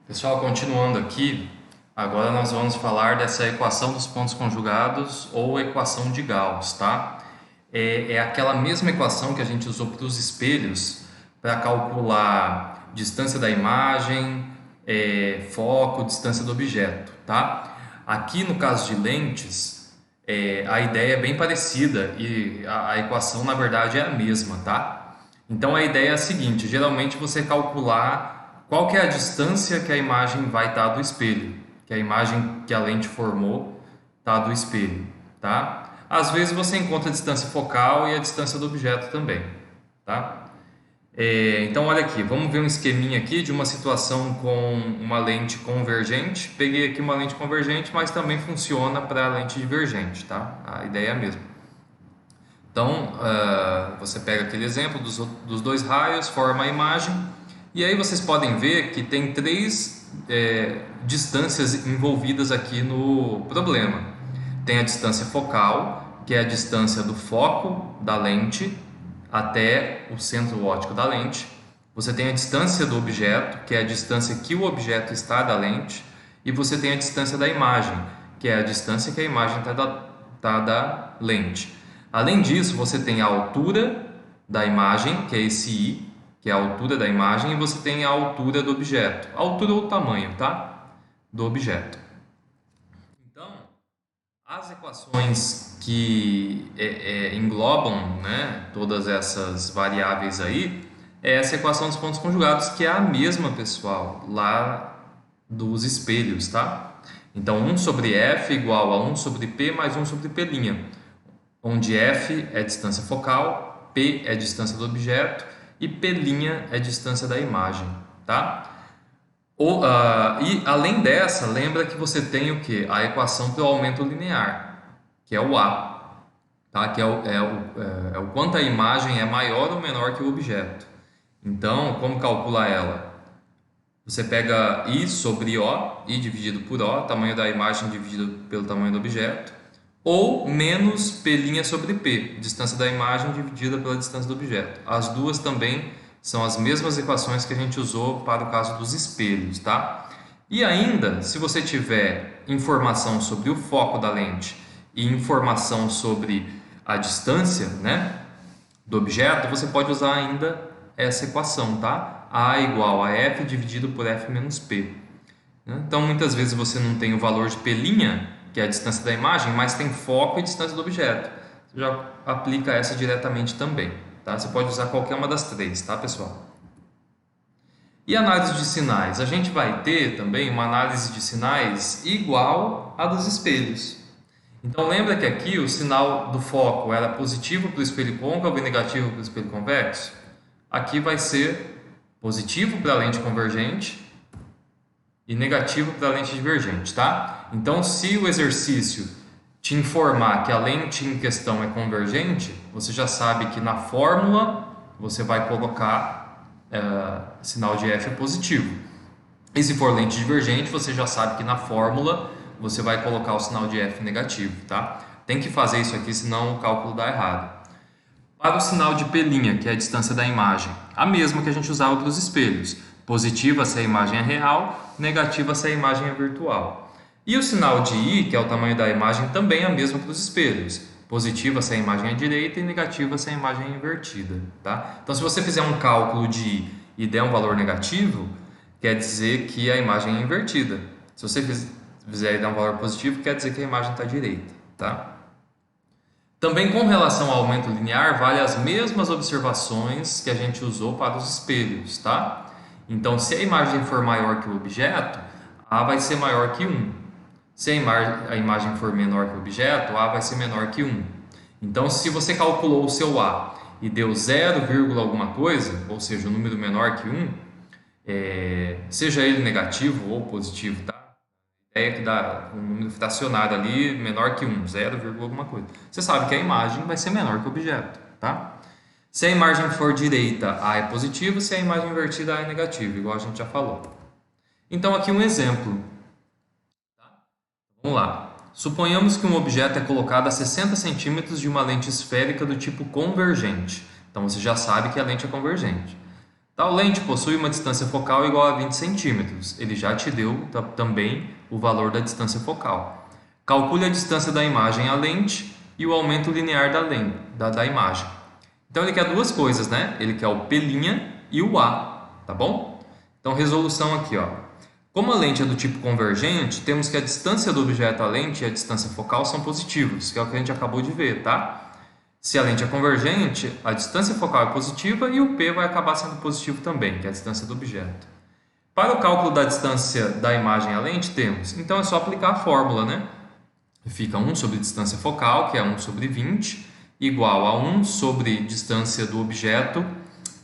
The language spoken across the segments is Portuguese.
Pessoal, continuando aqui, agora nós vamos falar dessa equação dos pontos conjugados ou equação de Gauss, tá? É aquela mesma equação que a gente usou para os espelhos para calcular distância da imagem, foco, distância do objeto, tá? Aqui no caso de lentes, a ideia é bem parecida e a equação na verdade é a mesma, tá? Então a ideia é a seguinte: geralmente você calcular qual que é a distância que a imagem vai estar do espelho, que a imagem que a lente formou está do espelho, tá? Às vezes você encontra a distância focal e a distância do objeto também, tá? Então olha aqui, vamos ver um esqueminha aqui de uma situação com uma lente convergente. Peguei aqui uma lente convergente, mas também funciona para a lente divergente, tá? A ideia é a mesma. Então, você pega aquele exemplo dos dois raios, forma a imagem, e aí vocês podem ver que tem três distâncias envolvidas aqui no problema. Tem a distância focal, que é a distância do foco da lente até o centro óptico da lente. Você tem a distância do objeto, que é a distância que o objeto está da lente, e você tem a distância da imagem, que é a distância que a imagem está da lente. Além disso, você tem a altura da imagem, que é esse I, que é a altura da imagem, e você tem a altura do objeto, a altura ou o tamanho, tá? Do objeto. Então, as equações que englobam, né, todas essas variáveis aí, é essa equação dos pontos conjugados, que é a mesma, pessoal, lá dos espelhos, tá? Então, 1 sobre F igual a 1 sobre P mais 1 sobre P', onde F é a distância focal, P é a distância do objeto e P' é a distância da imagem, tá? E além dessa, lembra que você tem o que? A equação do aumento linear, que é o A, tá? Que é o quanto a imagem é maior ou menor que o objeto. Então, como calcular ela? Você pega I sobre O, I dividido por O, tamanho da imagem dividido pelo tamanho do objeto, ou menos P' sobre P, distância da imagem dividida pela distância do objeto. As duas também são as mesmas equações que a gente usou para o caso dos espelhos, tá? E ainda, se você tiver informação sobre o foco da lente e informação sobre a distância, né, do objeto, você pode usar ainda essa equação, tá? A igual a F dividido por F menos P. Então, muitas vezes você não tem o valor de P', que é a distância da imagem, mas tem foco e distância do objeto. Você já aplica essa diretamente também, tá? Você pode usar qualquer uma das três, tá, pessoal? E análise de sinais? A gente vai ter também uma análise de sinais igual à dos espelhos. Então, lembra que aqui o sinal do foco era positivo para o espelho côncavo e negativo para o espelho convexo? Aqui vai ser positivo para a lente convergente e negativo para a lente divergente, tá? Então, se o exercício te informar que a lente em questão é convergente, você já sabe que na fórmula você vai colocar sinal de F positivo. E se for lente divergente, você já sabe que na fórmula você vai colocar o sinal de F negativo, tá? Tem que fazer isso aqui, senão o cálculo dá errado. Para o sinal de P', que é a distância da imagem, a mesma que a gente usava para os espelhos. Positiva se a imagem é real, negativa se a imagem é virtual. E o sinal de I, que é o tamanho da imagem, também é a mesma para os espelhos. Positiva se a imagem é direita e negativa se a imagem é invertida, tá? Então, se você fizer um cálculo de I e der um valor negativo, quer dizer que a imagem é invertida. Se você fizer e der um valor positivo, quer dizer que a imagem está direita, tá? Também com relação ao aumento linear, vale as mesmas observações que a gente usou para os espelhos, tá? Então, se a imagem for maior que o objeto, A vai ser maior que 1. Se a imagem for menor que o objeto, A vai ser menor que 1. Então, se você calculou o seu A e deu 0, alguma coisa, ou seja, um número menor que 1, seja ele negativo ou positivo, tá? A ideia é que dá um número fracionário ali menor que 1, 0, alguma coisa. Você sabe que a imagem vai ser menor que o objeto, tá? Se a imagem for direita, A é positivo, se a imagem invertida, A é negativo, igual a gente já falou. Então, aqui um exemplo. Vamos lá. Suponhamos que um objeto é colocado a 60 centímetros de uma lente esférica do tipo convergente. Então, você já sabe que a lente é convergente. Tal lente possui uma distância focal igual a 20 centímetros. Ele já te deu também o valor da distância focal. Calcule a distância da imagem à lente e o aumento linear da imagem. Então ele quer duas coisas, né? Ele quer o P' e o A, tá bom? Então resolução aqui, ó. Como a lente é do tipo convergente, temos que a distância do objeto à lente e a distância focal são positivos, que é o que a gente acabou de ver, tá? Se a lente é convergente, a distância focal é positiva e o P vai acabar sendo positivo também, que é a distância do objeto. Para o cálculo da distância da imagem à lente, temos, então é só aplicar a fórmula, né? Fica 1 sobre distância focal, que é 1 sobre 20, igual a 1 sobre distância do objeto,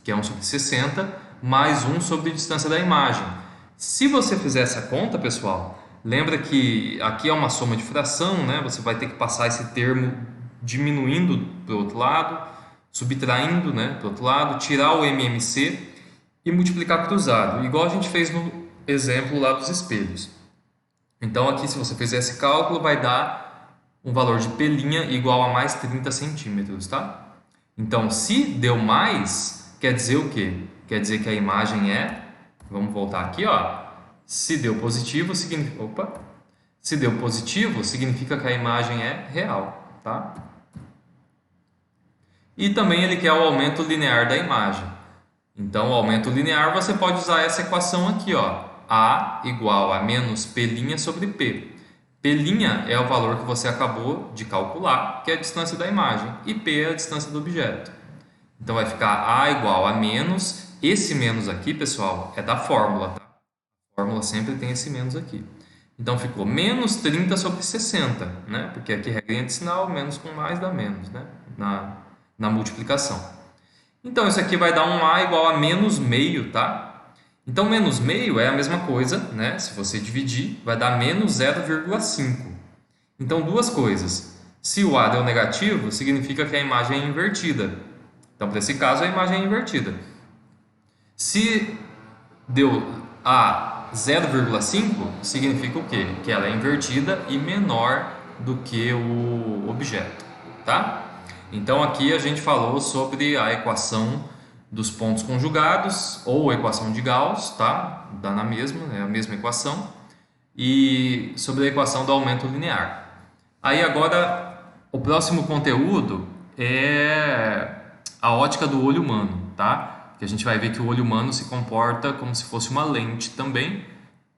que é 1 sobre 60, mais 1 sobre distância da imagem. Se você fizer essa conta, pessoal, lembra que aqui é uma soma de fração, né? Você vai ter que passar esse termo diminuindo para o outro lado, subtraindo, né, para o outro lado, tirar o MMC e multiplicar cruzado, igual a gente fez no exemplo lá dos espelhos. Então aqui, se você fizer esse cálculo, vai dar um valor de P' igual a mais 30 centímetros, tá? Então, se deu mais, quer dizer o quê? Quer dizer que a imagem é... Vamos voltar aqui, ó. Se deu positivo, significa que a imagem é real, tá? E também ele quer o aumento linear da imagem. Então, o aumento linear, você pode usar essa equação aqui, ó. A igual a menos P' sobre P. P' é o valor que você acabou de calcular, que é a distância da imagem, e P é a distância do objeto. Então, vai ficar A igual a menos. Esse menos aqui, pessoal, é da fórmula, tá? A fórmula sempre tem esse menos aqui. Então, ficou menos 30 sobre 60, né? Porque aqui regrinha de sinal, menos com mais dá menos, né? Na multiplicação. Então, isso aqui vai dar um A igual a menos meio, tá? Então, menos meio é a mesma coisa, né? Se você dividir, vai dar menos 0,5. Então, duas coisas. Se o A deu negativo, significa que a imagem é invertida. Então, para esse caso, a imagem é invertida. Se deu A 0,5, significa o quê? Que ela é invertida e menor do que o objeto, tá? Então, aqui a gente falou sobre a equação dos pontos conjugados, ou equação de Gauss, tá? Dá na mesma, é a mesma equação. E sobre a equação do aumento linear. Aí agora, o próximo conteúdo é a ótica do olho humano, tá? Que a gente vai ver que o olho humano se comporta como se fosse uma lente também.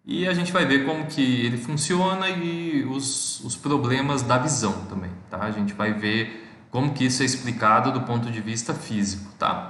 E a gente vai ver como que ele funciona e os problemas da visão também, tá? A gente vai ver como que isso é explicado do ponto de vista físico, tá?